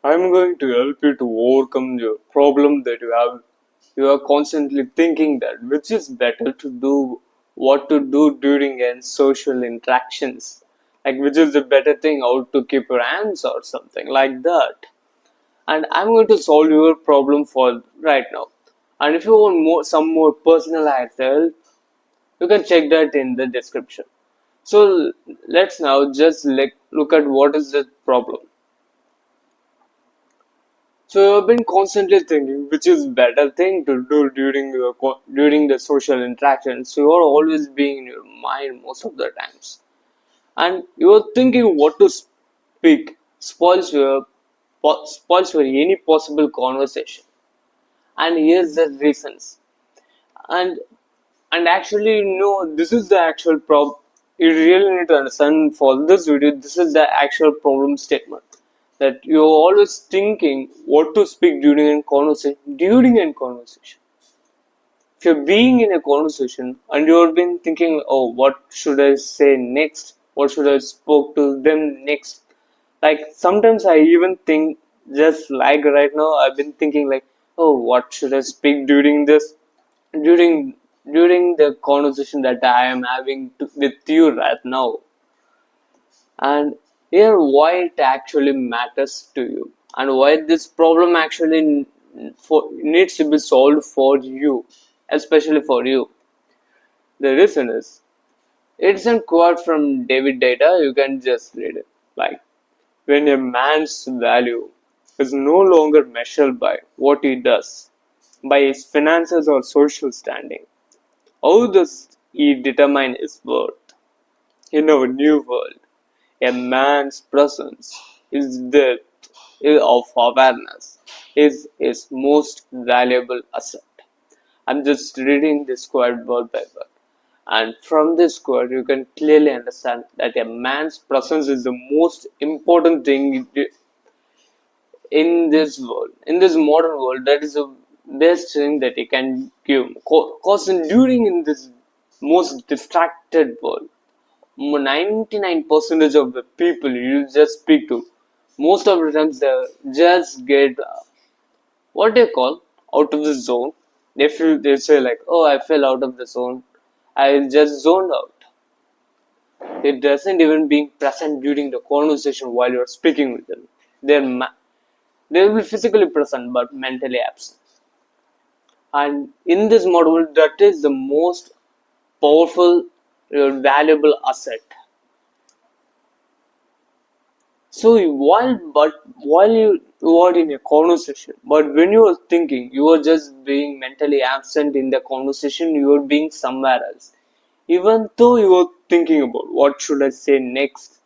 I'm going to help you to overcome your problem that you have. You are constantly thinking that which is better to do, what to do during and social interactions. Like which is the better thing, how to keep your hands or something like that. And I'm going to solve your problem for right now. And if you want some more personalized help, you can check that in the description. So let's now just look at what is the problem. So you've been constantly thinking which is better thing to do during the social interactions. So you're always being in your mind most of the times, and you're thinking what to speak spoils your any possible conversation. And here's the reasons. And actually no, this is the actual problem. You really need to understand for this video. This is the actual problem statement that you're always thinking what to speak during a conversation. If you're being in a conversation and you've been thinking, oh, what should I say next? What should I spoke to them next? Like sometimes I even think, just like right now, I've been thinking like, oh, what should I speak during during the conversation that I am having with you right now, and here why it actually matters to you and why this problem actually needs to be solved for you, especially for you. The reason is it's a quote from David Data. You can just read it. Like when a man's value is no longer measured by what he does, by his finances or social standing, how does he determine his worth? In our new world, a man's presence, his depth of awareness is his most valuable asset. I'm just reading this quote word by word. And from this quote, you can clearly understand that a man's presence is the most important thing in this world, in this modern world. That is the best thing that he can give. Cause during in this most distracted world, 99% of the people you just speak to, most of the times they just get what they call out of the zone. They say like, oh, I fell out of the zone. I just zoned out. It doesn't even being present during the conversation while you're speaking with them. They will be physically present but mentally absent. And in this model, that is the most powerful, valuable asset. So while you are in a conversation, but when you are thinking, you are just being mentally absent in the conversation. You are being somewhere else. Even though you are thinking about what should I say next,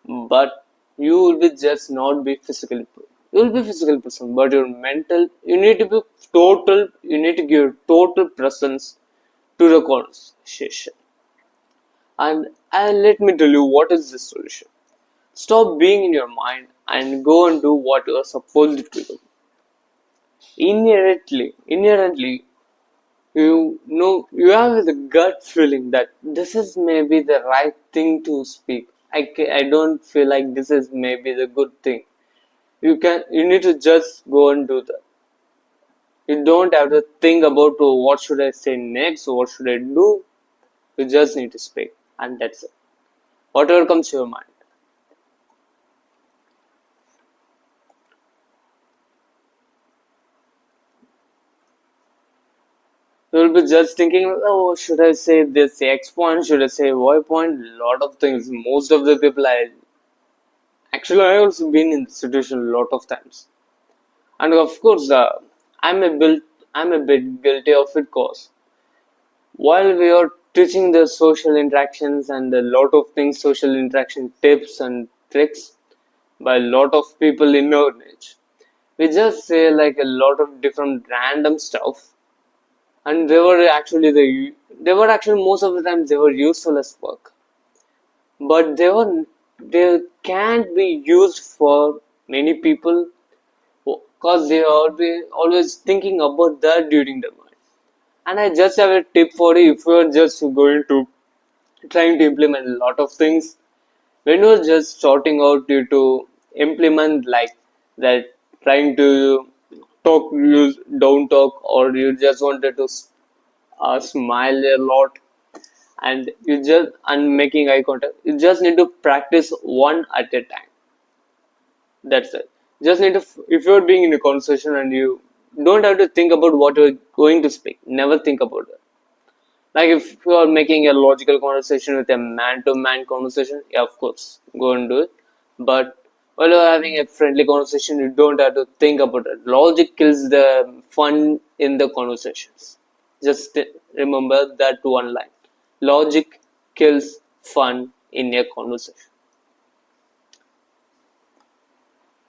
but you will be just not be physically. You will be physical present, but your mental. You need to be total. You need to give total presence to the conversation. And let me tell you what is the solution. Stop being in your mind and go and do what you are supposed to do. Inherently, you know you have the gut feeling that this is maybe the right thing to speak. I don't feel like this is maybe the good thing. You need to just go and do that. You don't have to think about, oh, what should I say next, what should I do. You just need to speak, and that's it. Whatever comes to your mind. You'll be just thinking, oh, should I say this X point? Should I say Y point? Lot of things. Most of the people I also been in this situation a lot of times, and of course, I'm a bit I'm a bit guilty of it. Cause while we are teaching the social interactions and a lot of things, social interaction tips and tricks by a lot of people in our age, we just say like a lot of different random stuff, and they were actually most of the time they were useful as work, but they can't be used for many people because they are always thinking about that during the night. And I just have a tip for you. If you're just going to trying to implement a lot of things, when you're just sorting out you to implement like that trying to talk, you don't talk, or you just wanted to smile a lot, and you just and making eye contact. You just need to practice one at a time. That's it. Just need to, if you're being in a conversation and you don't have to think about what you're going to speak, never think about it. Like if you are making a logical conversation with a man-to-man conversation, yeah, of course, go and do it. But while you're having a friendly conversation, you don't have to think about it. Logic kills the fun in the conversations. Just remember that one line. Logic kills fun in a conversation.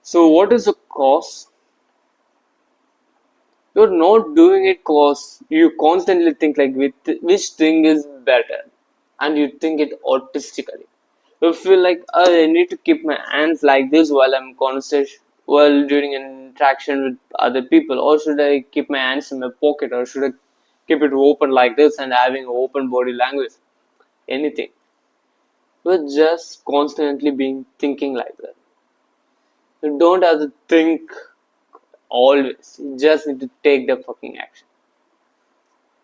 So what is the cause? You're not doing it cause you constantly think like which thing is better, and you think it artistically. You feel like, "Oh, I need to keep my hands like this while I'm conversation, while during an interaction with other people, or should I keep my hands in my pocket, or should I keep it open like this and having open body language? Anything. You're just constantly being thinking like that. You don't have to think always. You just need to take the fucking action.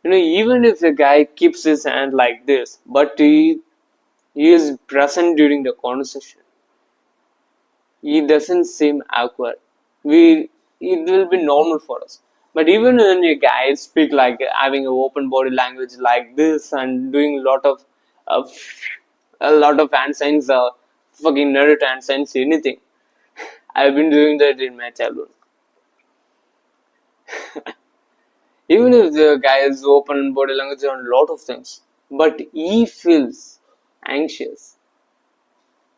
Even if the guy keeps his hand like this, but he is present during the conversation, he doesn't seem awkward. We It will be normal for us. But even when a guy speak like having an open body language like this and doing uh, a lot of hand signs, fucking nerd hand signs, anything. I've been doing that in my childhood. Even if the guy is open body language on a lot of things, but he feels anxious.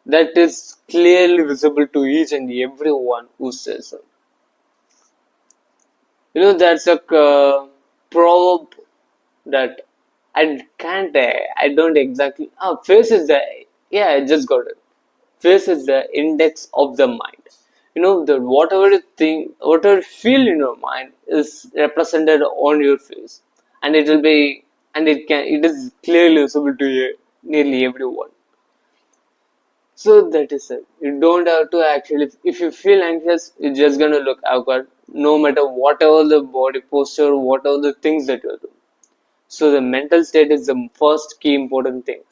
That is clearly visible to each and everyone who says it. That's a proverb that I don't exactly. Face is the, yeah, I just got it. Face is the index of the mind. Whatever you think, whatever you feel in your mind is represented on your face, and it will be, and it is clearly visible to nearly everyone. So that is it. You don't have to actually, if you feel anxious, you're just gonna look awkward, no matter whatever the body posture, whatever the things that you're doing. So the mental state is the first key important thing.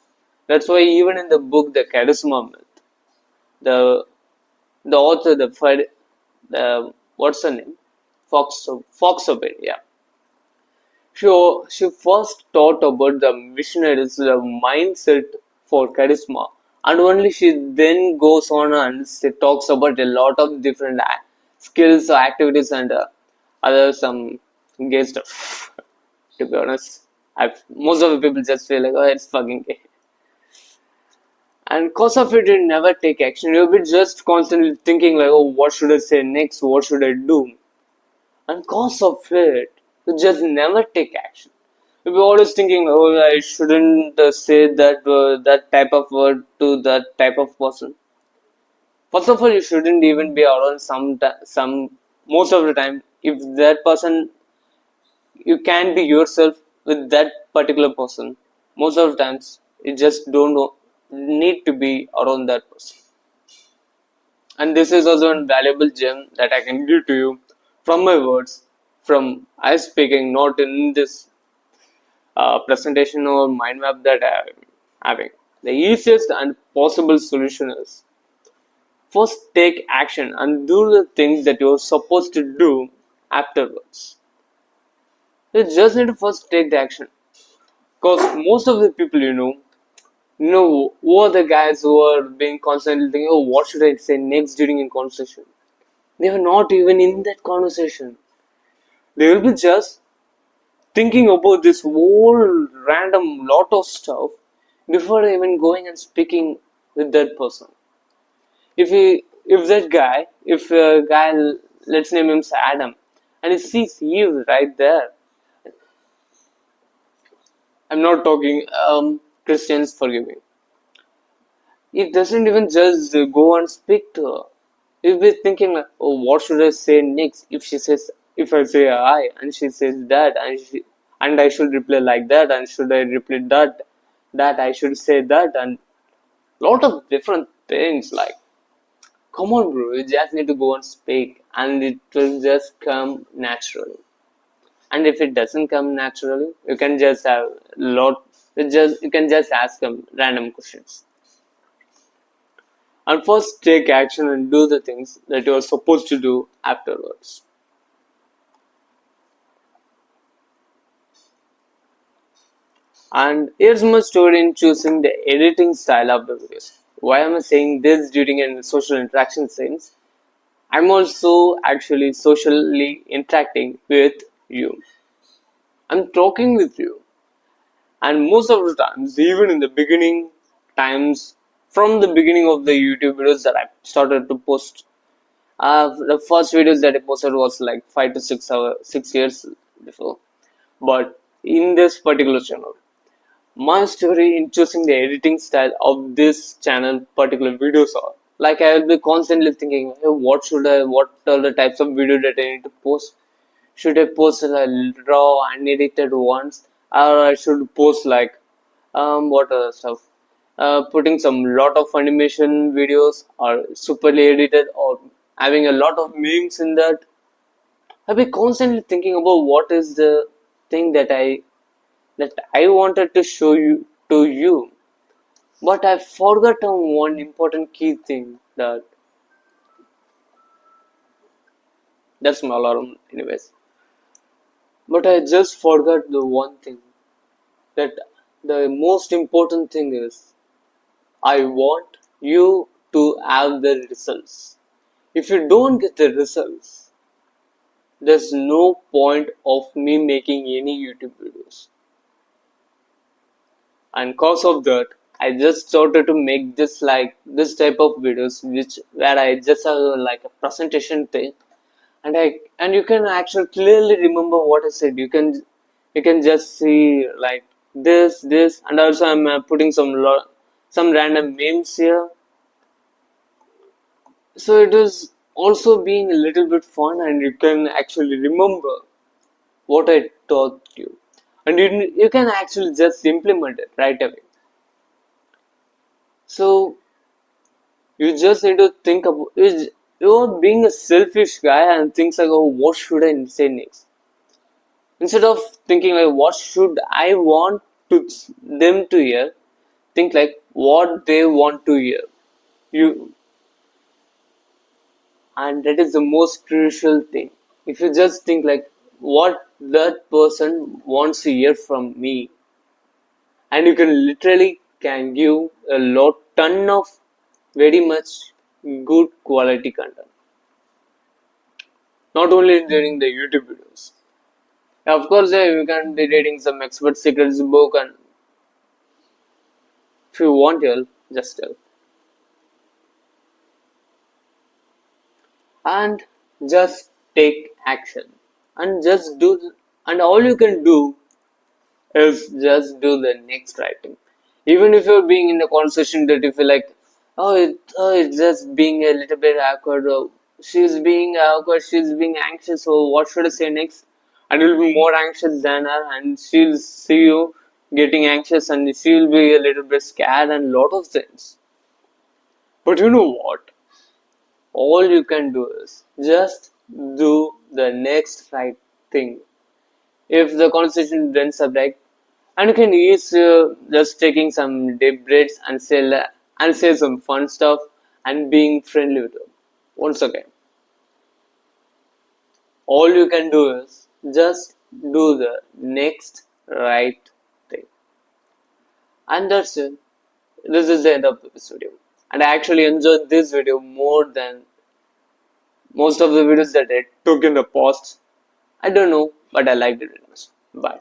That's why even in the book, The Charisma Myth, the the author, the what's her name, Fox yeah. She first taught about the missionaries, the mindset for charisma, and only she then goes on and she talks about a lot of different skills, activities, and other some gay stuff. To be honest, most of the people just feel like, oh, it's fucking gay. And cause of it, you never take action. You'll be just constantly thinking like, oh, what should I say next? What should I do? And cause of it, you just never take action. You'll be always thinking, oh, I shouldn't say that type of word to that type of person. First of all, you shouldn't even be around some most of the time. If that person, you can be yourself with that particular person. Most of the times, you just don't need to be around that person. And this is also a valuable gem that I can give to you from my words, from I speaking, not in this presentation or mind map that I am having. The easiest and possible solution is first take action and do the things that you're supposed to do afterwards. You just need to first take the action. Because most of the people who are the guys who are being constantly thinking, oh, what should I say next during a conversation? They are not even in that conversation. They will be just thinking about this whole random lot of stuff before even going and speaking with that person. If a guy, let's name him Adam, and he sees you right there. I'm not talking Christians, forgive me. He doesn't even just go and speak to her. He'll be thinking like, oh, what should I say next? If I say I, and she says that, and I should reply like that, and should I reply that I should say that, and lot of different things like. Come on, bro, you just need to go and speak, and it will just come naturally. And if it doesn't come naturally, you can just have lot. You can just ask them random questions. And first, take action and do the things that you are supposed to do afterwards. And here's my story in choosing the editing style of the videos. Why am I saying this during a social interaction sense? I'm also actually socially interacting with you. I'm talking with you. And most of the times, even in the beginning times, from the beginning of the YouTube videos that I started to post, the first videos that I posted was like 5 to 6 hours, 6 years before. But in this particular channel, my story in choosing the editing style of this channel particular videos are like I will be constantly thinking, hey, what are the types of video that I need to post? Should I post a raw unedited ones, or I should post like what other stuff? Putting some lot of animation videos or superly edited or having a lot of memes in that. I'll be constantly thinking about what is the thing that I wanted to show you to you. But I forgot on one important key thing that's my alarm anyways. But I just forgot the one thing that the most important thing is I want you to have the results. If you don't get the results, there's no point of me making any YouTube videos. And cause of that, I just started to make this type of videos which where I just have like a presentation thing, and you can actually clearly remember what I said. You can just see like this, and also I'm putting some random memes here, so it is also being a little bit fun, and you can actually remember what I taught you, and you can actually just implement it right away. So you just need to think about you're being a selfish guy and thinks like, oh, what should I say next? Instead of thinking like, what should I want to them to hear? Think like what they want to hear. You and that is the most crucial thing. If you just think like what that person wants to hear from me, and you can literally can give a lot ton of very much good quality content. Not only during the YouTube videos. Of course, yeah, you can be reading some expert secrets book, and if you want help, just help. And just take action. And just do, and all you can do is just do the next right thing. Even if you're being in a conversation that you feel like, it's just being a little bit awkward, or she's being awkward, she's being anxious, so what should I say next? And you'll be more anxious than her, and she'll see you getting anxious, and she'll be a little bit scared, and lot of things. But you know what? All you can do is just do the next right thing. If the conversation then subject, and you can use just taking some deep breaths and say some fun stuff and being friendly with them. Once again, all you can do is just do the next right thing, and that's it. This is the end of this video, and I actually enjoyed this video more than most of the videos that I took in the past. I don't know, but I liked it very much. Bye.